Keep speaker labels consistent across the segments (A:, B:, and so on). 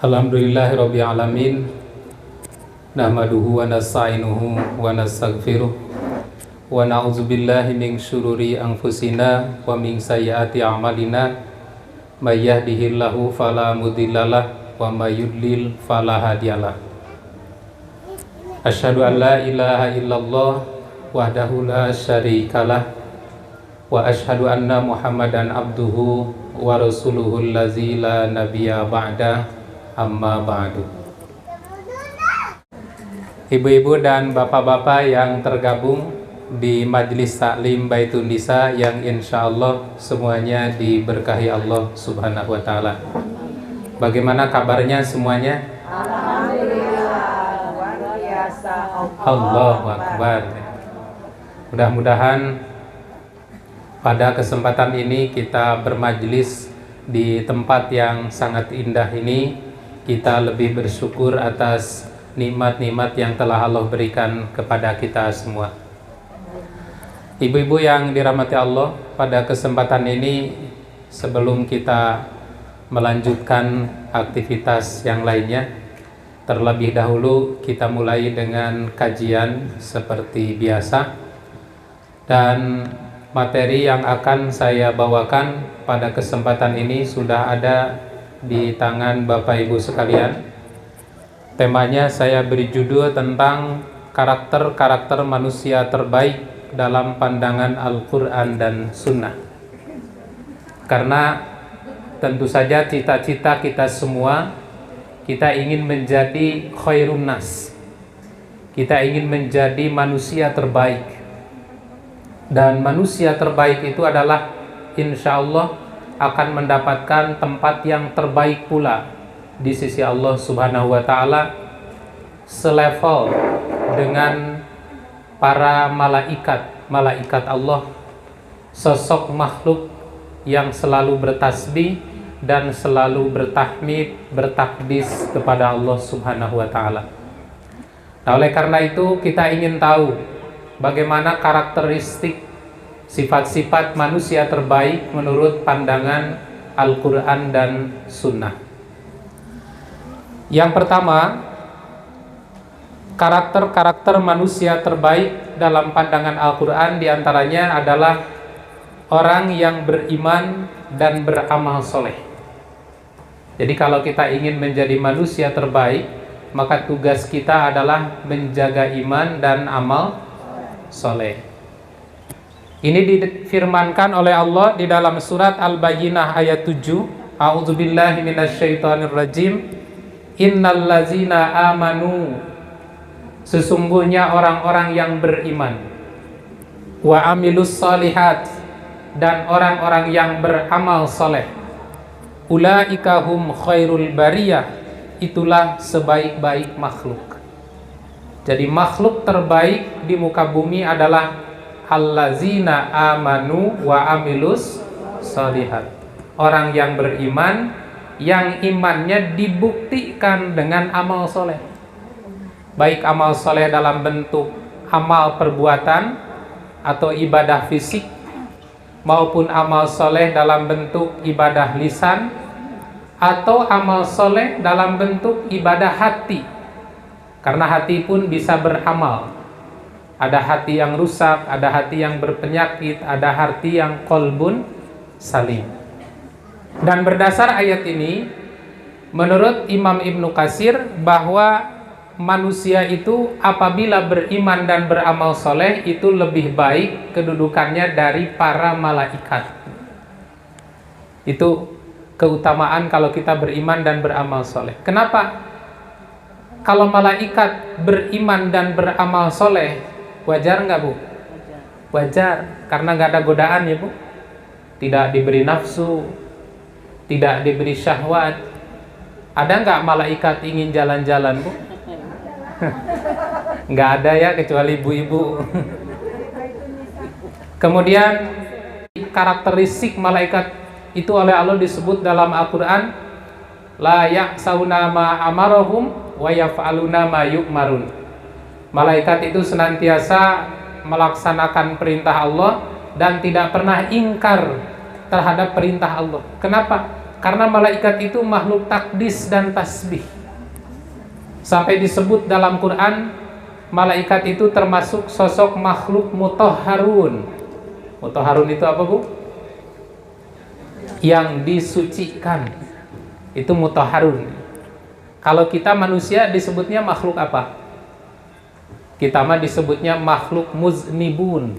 A: Alhamdulillahirabbil alamin. Nahmaduhu wa nasta'inuhu wa nastaghfiruh wa na'udzubillahi min syururi anfusina wa min sayyiati a'malina. May yahdihillahu fala mudhillalah wa may yudlil fala hadiyalah. Asyhadu an la ilaha illallah wahdahu la syarikalah wa asyhadu anna Muhammadan abduhu wa rasuluhu allazi la nabiyya ba'da. Amma ba'du. Ibu-ibu dan bapak-bapak yang tergabung di Majelis Taklim Baitun Nisa yang insya Allah semuanya diberkahi Allah Subhanahu wa Ta'ala. Bagaimana kabarnya semuanya?
B: Alhamdulillah, luar biasa.
A: Allahu Akbar. Mudah-mudahan pada kesempatan ini kita bermajlis di tempat yang sangat indah ini, kita lebih bersyukur atas nikmat-nikmat yang telah Allah berikan kepada kita semua. Ibu-ibu yang dirahmati Allah, pada kesempatan ini sebelum kita melanjutkan aktivitas yang lainnya, terlebih dahulu kita mulai dengan kajian seperti biasa. Dan materi yang akan saya bawakan pada kesempatan ini sudah ada di tangan Bapak Ibu sekalian. Temanya saya beri judul tentang karakter-karakter manusia terbaik dalam pandangan Al-Quran dan Sunnah. Karena tentu saja cita-cita kita semua, kita ingin menjadi khairun nas, kita ingin menjadi manusia terbaik. Dan manusia terbaik itu adalah insya Allah akan mendapatkan tempat yang terbaik pula di sisi Allah Subhanahu wa Ta'ala, selevel dengan para malaikat Allah, sosok makhluk yang selalu bertasbih dan selalu bertahmid, bertakdis kepada Allah Subhanahu wa Ta'ala. Nah, oleh karena itu kita ingin tahu bagaimana karakteristik sifat-sifat manusia terbaik menurut pandangan Al-Quran dan Sunnah. Yang pertama, karakter-karakter manusia terbaik dalam pandangan Al-Quran diantaranya adalah orang yang beriman dan beramal soleh. Jadi kalau kita ingin menjadi manusia terbaik, maka tugas kita adalah menjaga iman dan amal soleh. Ini difirmankan oleh Allah di dalam surat Al-Bayyinah ayat 7. A'udzubillahi minasyaitonirrajim. Innal ladzina amanu, sesungguhnya orang-orang yang beriman, wa amilus solihat, dan orang-orang yang beramal soleh, ulaika hum khairul bariyah, itulah sebaik-baik makhluk. Jadi makhluk terbaik di muka bumi adalah allazina amanu wa amilus sholihat, orang yang beriman yang imannya dibuktikan dengan amal soleh, baik amal soleh dalam bentuk amal perbuatan atau ibadah fisik, maupun amal soleh dalam bentuk ibadah lisan, atau amal soleh dalam bentuk ibadah hati, karena hati pun bisa beramal. Ada hati yang rusak, ada hati yang berpenyakit, ada hati yang qalbun salim. Dan berdasar ayat ini, menurut Imam Ibnu Katsir, bahwa manusia itu apabila beriman dan beramal soleh itu lebih baik kedudukannya dari para malaikat. Itu keutamaan kalau kita beriman dan beramal soleh. Kenapa? Kalau malaikat beriman dan beramal soleh, wajar nggak Bu? Wajar, karena nggak ada godaan ya Bu. Tidak diberi nafsu, tidak diberi syahwat. Ada nggak malaikat ingin jalan-jalan Bu? Nggak ada ya, kecuali ibu-ibu. Kemudian karakteristik malaikat itu oleh Allah disebut dalam Al-Quran, la ya'sauna ma amarahum wa yaf'aluna ma yu'marun. Malaikat itu senantiasa melaksanakan perintah Allah dan tidak pernah ingkar terhadap perintah Allah. Kenapa? Karena malaikat itu makhluk takdis dan tasbih. Sampai disebut dalam Quran, malaikat itu termasuk sosok makhluk mutahharun. Mutahharun itu apa, Bu? Yang disucikan. Itu mutahharun. Kalau kita manusia disebutnya makhluk apa? Kita mah disebutnya makhluk muznibun.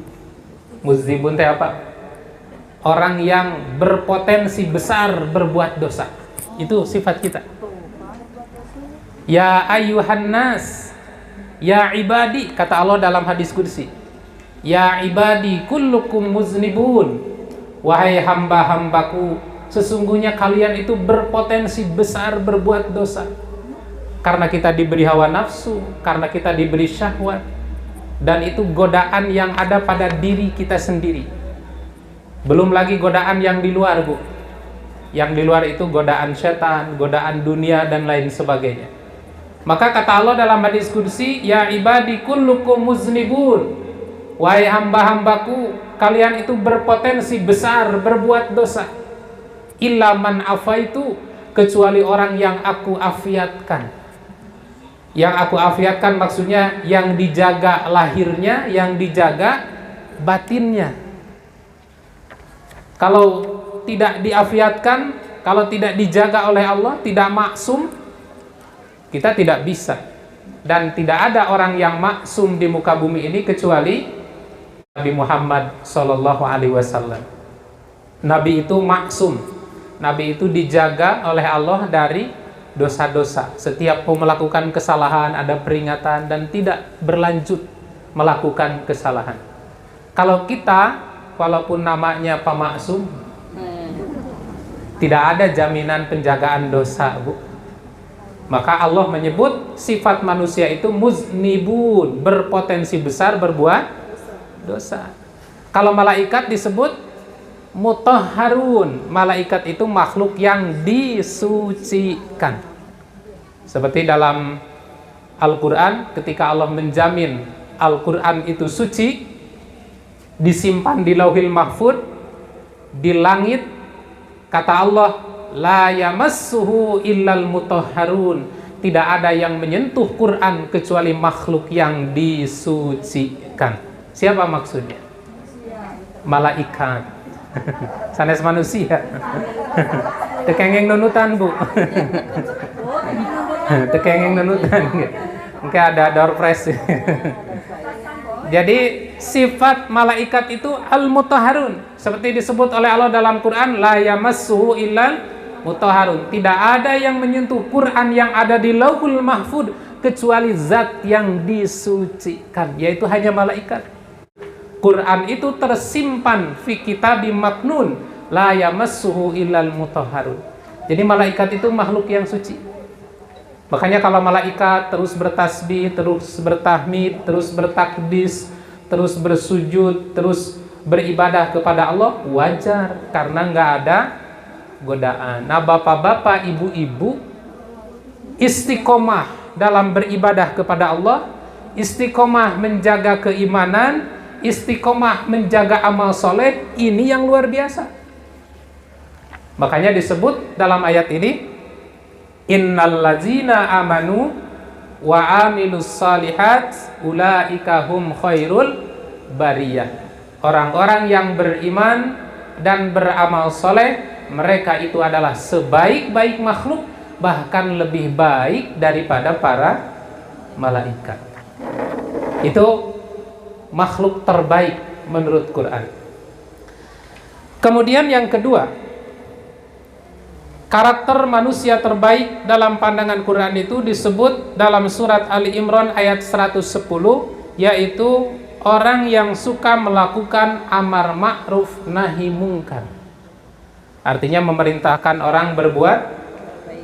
A: Muznibun itu apa? Orang yang berpotensi besar berbuat dosa. Itu sifat kita. Ya ayyuhan nas, ya ibadi, kata Allah dalam hadis qudsi. Ya ibadi kullukum muznibun. Wahai hamba-hambaku, sesungguhnya kalian itu berpotensi besar berbuat dosa. Karena kita diberi hawa nafsu, karena kita diberi syahwat, dan itu godaan yang ada pada diri kita sendiri. Belum lagi godaan yang di luar, Bu. Yang di luar itu godaan setan, godaan dunia, dan lain sebagainya. Maka kata Allah dalam hadis qudsi, ya ibadi kullukum muznibun. Wahai hamba-hambaku, kalian itu berpotensi besar berbuat dosa. Illa man afaitu, kecuali orang yang aku afiatkan. Yang aku afiatkan maksudnya yang dijaga lahirnya, yang dijaga batinnya. Kalau tidak diafiatkan, kalau tidak dijaga oleh Allah, tidak maksum, kita tidak bisa. Dan tidak ada orang yang maksum di muka bumi ini kecuali Nabi Muhammad SAW. Nabi itu maksum. Nabi itu dijaga oleh Allah dari dosa-dosa. Setiap melakukan kesalahan ada peringatan dan tidak berlanjut melakukan kesalahan. Kalau kita, walaupun namanya Pak Maksum, tidak ada jaminan penjagaan dosa, Bu. Maka Allah menyebut sifat manusia itu muznibun, berpotensi besar berbuat dosa. Kalau malaikat disebut mutahharun, malaikat itu makhluk yang disucikan. Seperti dalam Al-Quran, ketika Allah menjamin Al-Quran itu suci, disimpan di Lauhil Mahfud, di langit, kata Allah, la yamassuhu illal mutahharun, tidak ada yang menyentuh Quran kecuali makhluk yang disucikan. Siapa maksudnya? Malaikat. Sanes manusia. Tekengeng nunutan, Bu. Tekengeng nunutan. Mungkin ada door prize. Jadi sifat malaikat itu al-mutahharun, seperti disebut oleh Allah dalam Quran, la yamassuhu illal mutahharun. Tidak ada yang menyentuh Quran yang ada di Lauhul Mahfud kecuali zat yang disucikan, yaitu hanya malaikat. Quran itu tersimpan fi kitabim maknun, la yamassuhu illal mutahharun. Jadi malaikat itu makhluk yang suci. Makanya kalau malaikat terus bertasbih, terus bertahmid, terus bertakdis, terus bersujud, terus beribadah kepada Allah, wajar, karena nggak ada godaan. Nah, bapak-bapak, ibu-ibu, istiqomah dalam beribadah kepada Allah, istiqomah menjaga keimanan, istiqomah menjaga amal soleh, ini yang luar biasa. Makanya disebut dalam ayat ini, innal ladzina amanu wa amilus salihat ulaika hum khairul bariyah. Orang-orang yang beriman dan beramal soleh, mereka itu adalah sebaik-baik makhluk, bahkan lebih baik daripada para malaikat. Itu makhluk terbaik menurut Quran. Kemudian yang kedua, karakter manusia terbaik dalam pandangan Quran itu disebut dalam surat Ali Imran ayat 110, yaitu orang yang suka melakukan amar ma'ruf nahi mungkar. Artinya memerintahkan orang berbuat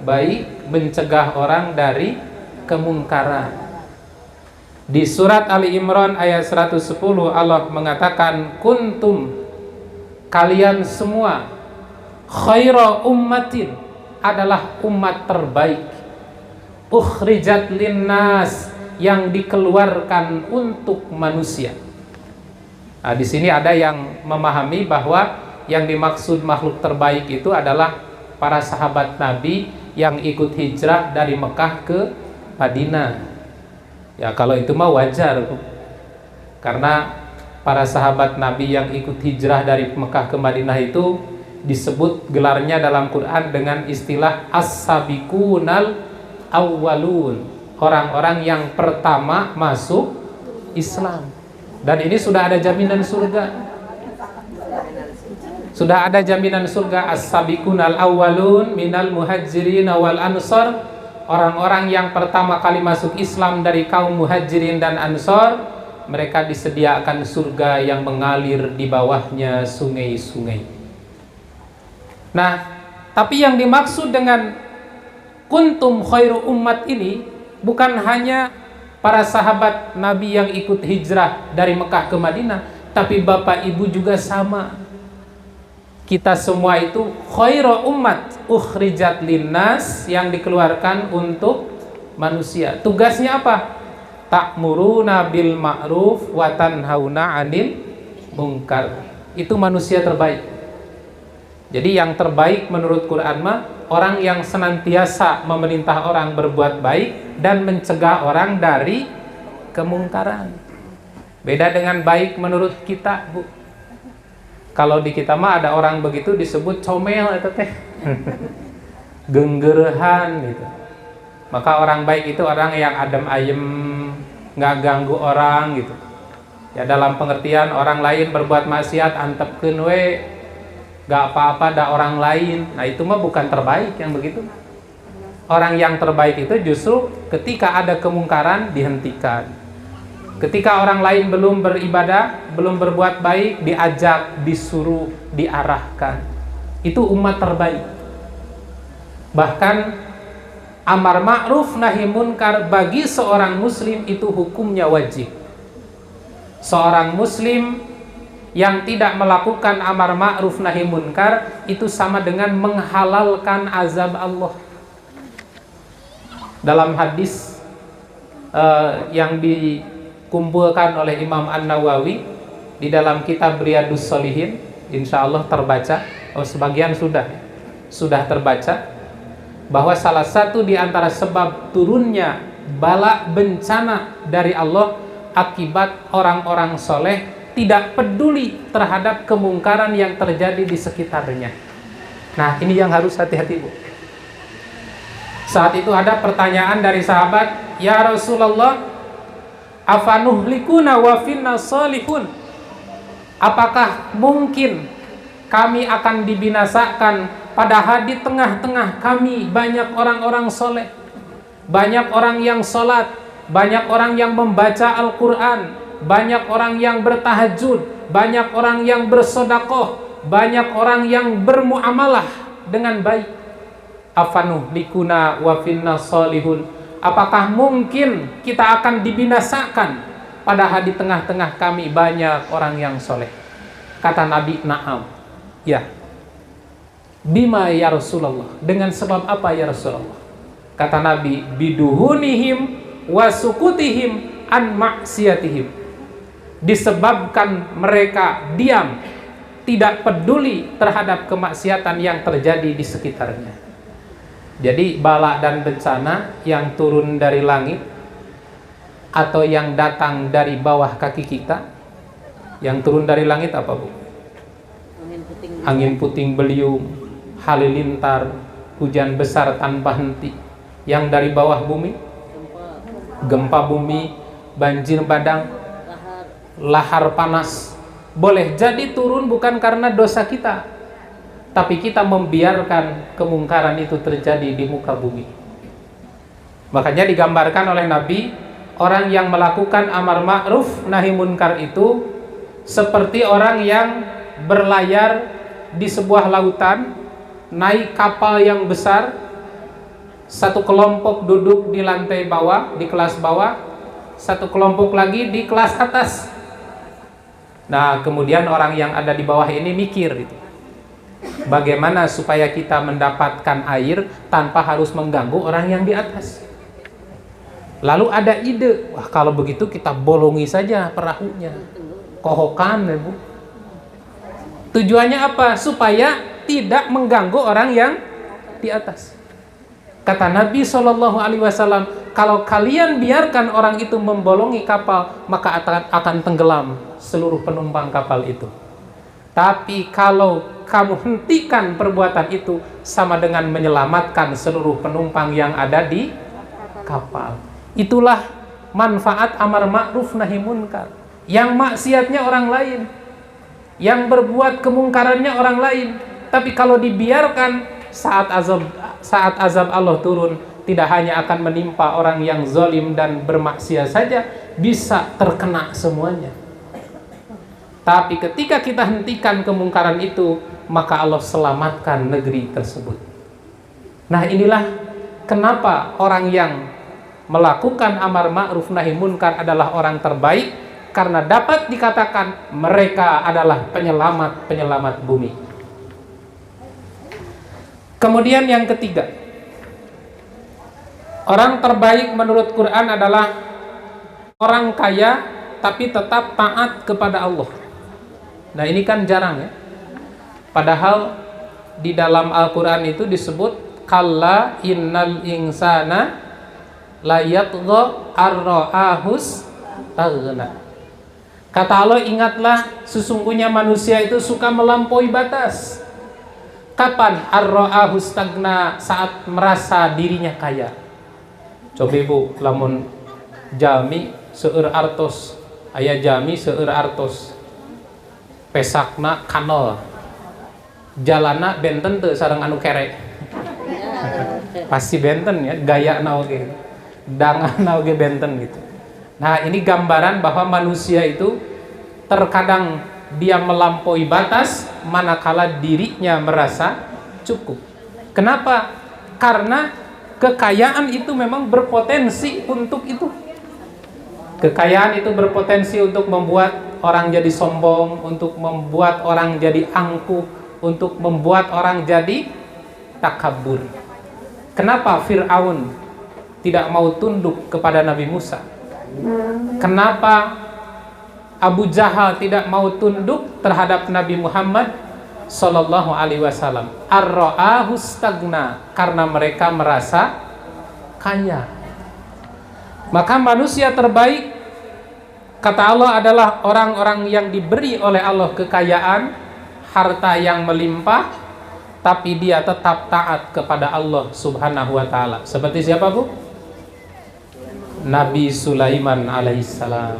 A: baik, mencegah orang dari kemungkaran. Di surat Ali Imran ayat 110 Allah mengatakan, kuntum, kalian semua, khaira ummatin, adalah umat terbaik, ukhrijat linnas, yang dikeluarkan untuk manusia. Nah, di sini ada yang memahami bahwa yang dimaksud makhluk terbaik itu adalah para sahabat Nabi yang ikut hijrah dari Mekah ke Madinah. Ya kalau itu mah wajar, karena para sahabat Nabi yang ikut hijrah dari Mekah ke Madinah itu disebut gelarnya dalam Quran dengan istilah as-sabiqunal awwalun, orang-orang yang pertama masuk Islam. Dan ini sudah ada jaminan surga. Sudah ada jaminan surga. As-sabiqunal awwalun minal muhajirin wal ansor, orang-orang yang pertama kali masuk Islam dari kaum muhajirin dan ansor, mereka disediakan surga yang mengalir di bawahnya sungai-sungai. Nah, tapi yang dimaksud dengan kuntum khairu ummat ini bukan hanya para sahabat Nabi yang ikut hijrah dari Mekah ke Madinah, tapi Bapak Ibu juga sama. Kita semua itu khairu ummat ukhrijat linnas, yang dikeluarkan untuk manusia. Tugasnya apa? Ta'muruna bil ma'ruf wa tanhauna 'anil munkar. Itu manusia terbaik. Jadi yang terbaik menurut Quran mah orang yang senantiasa memerintah orang berbuat baik dan mencegah orang dari kemungkaran. Beda dengan baik menurut kita, Bu. Kalau di kita mah ada orang begitu disebut comel itu teh. Genggerehan gitu. Maka orang baik itu orang yang adem ayem, nggak ganggu orang gitu. Ya dalam pengertian orang lain berbuat maksiat antepkeun we, nggak apa-apa ada orang lain. Nah itu mah bukan terbaik yang begitu. Orang yang terbaik itu justru ketika ada kemungkaran dihentikan. Ketika orang lain belum beribadah, belum berbuat baik, diajak, disuruh, diarahkan. Itu umat terbaik. Bahkan amar ma'ruf nahi munkar bagi seorang muslim itu hukumnya wajib. Seorang muslim yang tidak melakukan amar ma'ruf nahi munkar itu sama dengan menghalalkan azab Allah. Dalam hadis yang dikumpulkan oleh Imam An-Nawawi di dalam kitab Riyadhus Shalihin, insya Allah terbaca, sebagian sudah terbaca, bahwa salah satu di antara sebab turunnya bala bencana dari Allah akibat orang-orang soleh tidak peduli terhadap kemungkaran yang terjadi di sekitarnya. Nah ini yang harus hati-hati, Bu. Saat itu ada pertanyaan dari sahabat, ya Rasulullah, afanuhlikuna wa finna salihun, apakah mungkin kami akan dibinasakan padahal di tengah-tengah kami banyak orang-orang soleh, banyak orang yang sholat, banyak orang yang membaca Al-Quran, banyak orang yang bertahajud, banyak orang yang bersedekah, banyak orang yang bermuamalah dengan baik. Afanuhlikuna wa finna salihun, apakah mungkin kita akan dibinasakan padahal di tengah-tengah kami banyak orang yang soleh? Kata Nabi, na'am, ya. Bima ya Rasulullah, dengan sebab apa ya Rasulullah? Kata Nabi, biduhunihim wa sukutihim an maksiatihim, disebabkan mereka diam, tidak peduli terhadap kemaksiatan yang terjadi di sekitarnya. Jadi bala dan bencana yang turun dari langit atau yang datang dari bawah kaki kita, yang turun dari langit apa, Bu? Angin puting beliung, halilintar, hujan besar tanpa henti. Yang dari bawah bumi, gempa bumi, banjir bandang, lahar panas. Boleh jadi turun bukan karena dosa kita, tapi kita membiarkan kemungkaran itu terjadi di muka bumi. Makanya digambarkan oleh Nabi, orang yang melakukan amar ma'ruf nahi munkar itu seperti orang yang berlayar di sebuah lautan, naik kapal yang besar, satu kelompok duduk di lantai bawah, di kelas bawah, satu kelompok lagi di kelas atas. Nah, kemudian orang yang ada di bawah ini mikir gitu, bagaimana supaya kita mendapatkan air tanpa harus mengganggu orang yang di atas. Lalu ada ide, wah kalau begitu kita bolongi saja perahunya, kohokan ya, Bu. Tujuannya apa? Supaya tidak mengganggu orang yang di atas. Kata Nabi SAW, kalau kalian biarkan orang itu membolongi kapal, maka akan tenggelam seluruh penumpang kapal itu. Tapi kalau kamu hentikan perbuatan itu, sama dengan menyelamatkan seluruh penumpang yang ada di kapal. Itulah manfaat amar ma'ruf nahi munkar. Yang maksiatnya orang lain, yang berbuat kemungkarannya orang lain. Tapi kalau dibiarkan, saat azab Allah turun, tidak hanya akan menimpa orang yang zalim dan bermaksiat saja, bisa terkena semuanya. Tapi ketika kita hentikan kemungkaran itu, maka Allah selamatkan negeri tersebut. Nah, inilah kenapa orang yang melakukan amar ma'ruf nahi munkar adalah orang terbaik, karena dapat dikatakan mereka adalah penyelamat bumi. Kemudian yang ketiga, orang terbaik menurut Quran adalah orang kaya tapi tetap taat kepada Allah. Nah, ini kan jarang ya. Padahal di dalam Al-Quran itu disebut kalla innal insana la yatgha ar-ra'ahus taghna. Kata Allah, ingatlah sesungguhnya manusia itu suka melampaui batas. Kapan ar-ra'ahus taghna? Saat merasa dirinya kaya. Coba Bu, lamun jami seueur artos, aya jami seueur artos. Pesakna kanol. Jalana benten teu sareng anu kerek. Pasti benten ya, gayana oge. Dangana oge benten gitu. Nah, ini gambaran bahwa manusia itu terkadang dia melampaui batas manakala dirinya merasa cukup. Kenapa? Karena kekayaan itu memang berpotensi untuk itu. Kekayaan itu berpotensi untuk membuat orang jadi sombong, untuk membuat orang jadi angkuh, untuk membuat orang jadi takabur. Kenapa Fir'aun tidak mau tunduk kepada Nabi Musa? Kenapa Abu Jahal tidak mau tunduk terhadap Nabi Muhammad Sallallahu Alaihi Wasallam? Ar-ra'ahus tagna, karena mereka merasa kaya. Maka manusia terbaik, kata Allah, adalah orang-orang yang diberi oleh Allah kekayaan, harta yang melimpah, tapi dia tetap taat kepada Allah Subhanahu wa Ta'ala. Seperti siapa, Bu? Nabi Sulaiman alaihissalam.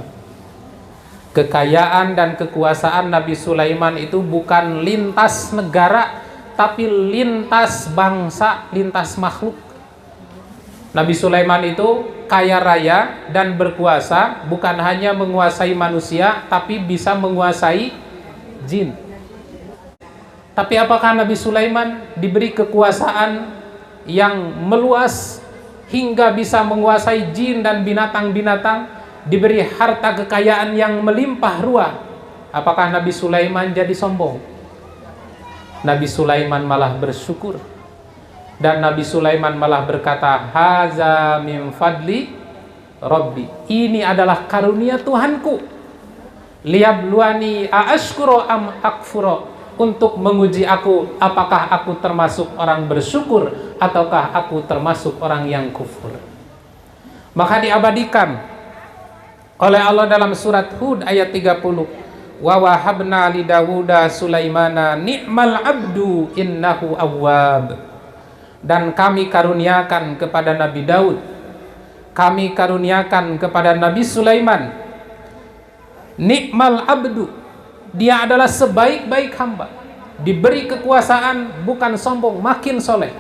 A: Kekayaan dan kekuasaan Nabi Sulaiman itu bukan lintas negara, tapi lintas bangsa, lintas makhluk. Nabi Sulaiman itu kaya raya dan berkuasa, bukan hanya menguasai manusia, tapi bisa menguasai jin. Tapi apakah Nabi Sulaiman diberi kekuasaan yang meluas hingga bisa menguasai jin dan binatang-binatang, diberi harta kekayaan yang melimpah ruah? Apakah Nabi Sulaiman jadi sombong? Nabi Sulaiman malah bersyukur. Dan Nabi Sulaiman malah berkata, haza min fadli Rabbi. Ini adalah karunia Tuhanku. Liyabluwani aashkuru am akfuro. Untuk menguji aku, apakah aku termasuk orang bersyukur ataukah aku termasuk orang yang kufur. Maka diabadikan oleh Allah dalam surat Hud ayat 30. Wa wahabna li Dawuda Sulaimana ni'mal abdu innahu awwab. Dan kami karuniakan kepada Nabi Daud, kami karuniakan kepada Nabi Sulaiman, ni'mal abdu, dia adalah sebaik-baik hamba. Diberi kekuasaan bukan sombong, makin soleh.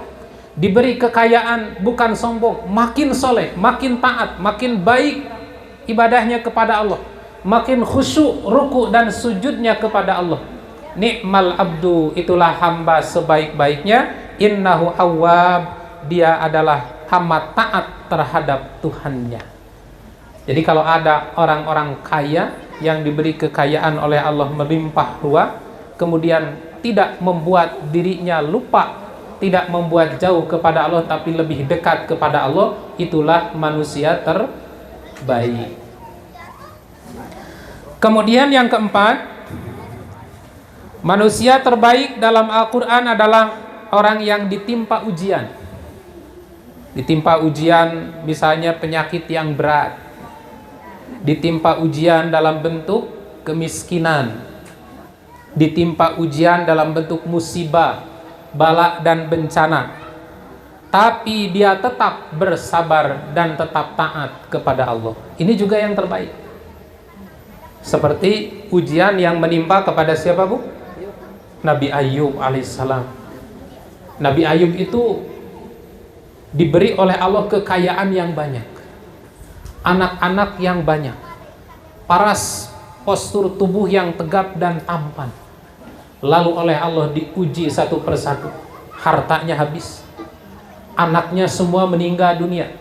A: Diberi kekayaan bukan sombong, makin soleh, makin taat, makin baik ibadahnya kepada Allah, makin khusyuk ruku dan sujudnya kepada Allah. Ni'mal abdu, itulah hamba sebaik-baiknya. Innahu awwab, dia adalah hamba taat terhadap Tuhannya. Jadi kalau ada orang-orang kaya yang diberi kekayaan oleh Allah melimpah ruah, kemudian tidak membuat dirinya lupa, tidak membuat jauh kepada Allah, tapi lebih dekat kepada Allah, itulah manusia terbaik. Kemudian yang keempat, manusia terbaik dalam Al-Quran adalah orang yang ditimpa ujian. Ditimpa ujian misalnya penyakit yang berat, ditimpa ujian dalam bentuk kemiskinan, ditimpa ujian dalam bentuk musibah, bala dan bencana, tapi dia tetap bersabar dan tetap taat kepada Allah. Ini juga yang terbaik. Seperti ujian yang menimpa kepada siapa, Bu? Nabi Ayub alaihissalam. Nabi Ayub itu diberi oleh Allah kekayaan yang banyak, anak-anak yang banyak, paras postur tubuh yang tegap dan tampan. Lalu oleh Allah diuji satu persatu, hartanya habis, anaknya semua meninggal dunia,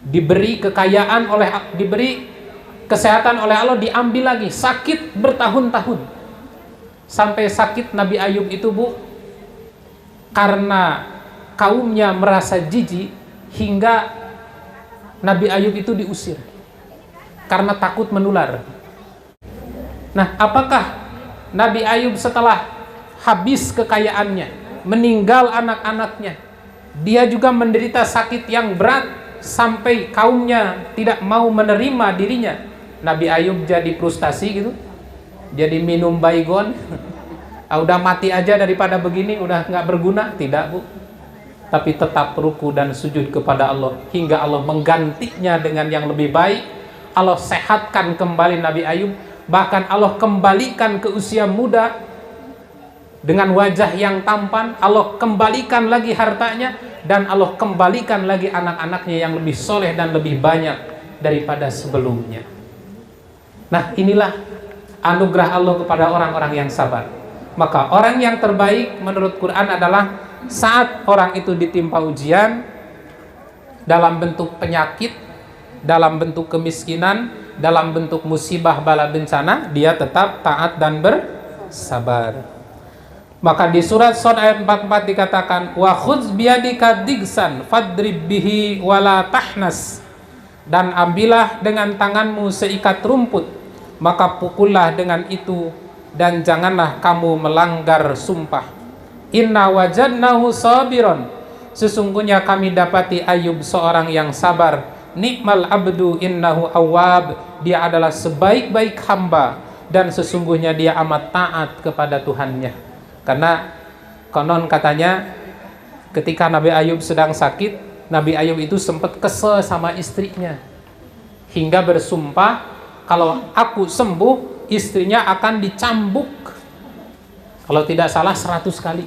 A: diberi kekayaan diberi kesehatan oleh Allah, diambil lagi, sakit bertahun-tahun. Sampai sakit Nabi Ayub itu, Bu, karena kaumnya merasa jijik, hingga Nabi Ayub itu diusir karena takut menular. Nah, apakah Nabi Ayub setelah habis kekayaannya, meninggal anak-anaknya, dia juga menderita sakit yang berat sampai kaumnya tidak mau menerima dirinya? Nabi Ayub jadi frustasi gitu, jadi minum baygon, udah mati aja daripada begini, udah nggak berguna? Tidak, Bu. Tapi tetap ruku dan sujud kepada Allah hingga Allah menggantinya dengan yang lebih baik. Allah sehatkan kembali Nabi Ayub, bahkan Allah kembalikan ke usia muda dengan wajah yang tampan. Allah kembalikan lagi hartanya, dan Allah kembalikan lagi anak-anaknya yang lebih soleh dan lebih banyak daripada sebelumnya. Nah, inilah anugerah Allah kepada orang-orang yang sabar. Maka orang yang terbaik menurut Quran adalah saat orang itu ditimpa ujian dalam bentuk penyakit, dalam bentuk kemiskinan, dalam bentuk musibah bala bencana, dia tetap taat dan bersabar. Maka di surat Shad ayat 44 dikatakan, wa khudz biyadika digsan fadrib bihi wala tahnas, dan ambillah dengan tanganmu seikat rumput, maka pukullah dengan itu dan janganlah kamu melanggar sumpah. Inna wajadnahu sabiron, sesungguhnya kami dapati Ayub seorang yang sabar. Nikmal abdu innahu awwab, dia adalah sebaik-baik hamba dan sesungguhnya dia amat taat kepada Tuhannya. Karena konon katanya ketika Nabi Ayub sedang sakit, Nabi Ayub itu sempat kesel sama istrinya hingga bersumpah, kalau aku sembuh istrinya akan dicambuk, kalau tidak salah 100 kali.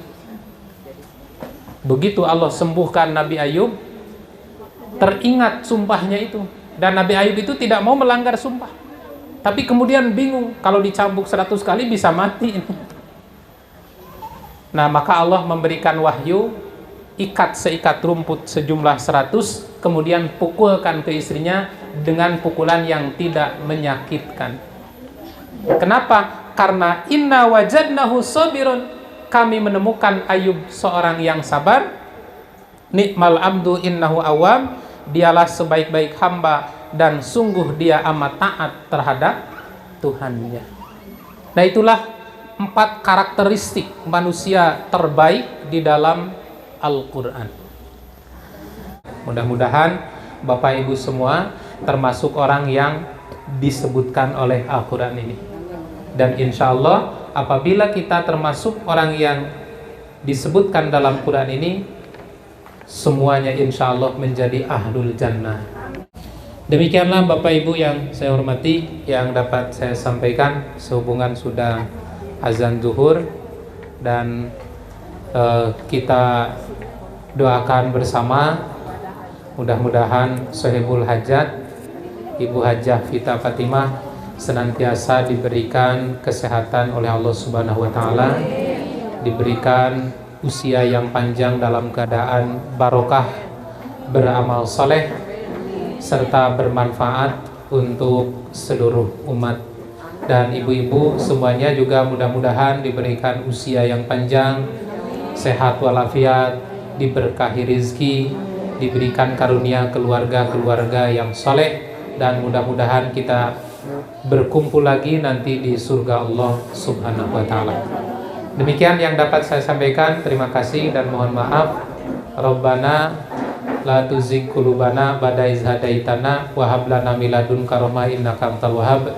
A: Begitu Allah sembuhkan Nabi Ayub, teringat sumpahnya itu, dan Nabi Ayub itu tidak mau melanggar sumpah, tapi kemudian bingung, kalau dicambuk 100 kali bisa mati. Nah, maka Allah memberikan wahyu, ikat seikat rumput sejumlah 100, kemudian pukulkan ke istrinya dengan pukulan yang tidak menyakitkan. Kenapa? Karena inna wajadnahu sabirun, kami menemukan Ayub seorang yang sabar. Nikmal abdu innahu awwab, dialah sebaik-baik hamba dan sungguh dia amat taat terhadap Tuhannya. Nah, itulah 4 karakteristik manusia terbaik di dalam Al-Quran. Mudah-mudahan Bapak Ibu semua termasuk orang yang disebutkan oleh Al-Quran ini. Dan insya Allah apabila kita termasuk orang yang disebutkan dalam Quran ini, semuanya insya Allah menjadi ahlul jannah. Demikianlah Bapak Ibu yang saya hormati, yang dapat saya sampaikan sehubungan sudah azan zuhur, dan kita doakan bersama mudah-mudahan Sohibul Hajat Ibu Hajah Vita Fatimah senantiasa diberikan kesehatan oleh Allah Subhanahu wa Ta'ala, diberikan usia yang panjang dalam keadaan barokah, beramal soleh, serta bermanfaat untuk seluruh umat. Dan ibu-ibu semuanya juga mudah-mudahan diberikan usia yang panjang, sehat walafiat, diberkahi rizki, diberikan karunia keluarga-keluarga yang soleh, dan mudah-mudahan kita berkumpul lagi nanti di surga Allah Subhanahu wa Ta'ala. Demikian yang dapat saya sampaikan. Terima kasih dan mohon maaf. Rabbana la tuzigh qulubana ba'da idh hadaitana wa hab lana min ladunka rahmah innaka antal wahhab.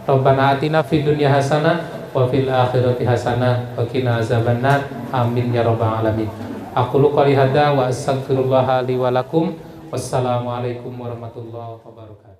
A: Rabbana atina fid dunya hasanah wa fil akhirati hasanah wa qina azabannar. Amin ya rabbal alamin. Aqulu qouli hadza wa astaghfirullah li wa lakum. Wassalamualaikum warahmatullahi wabarakatuh.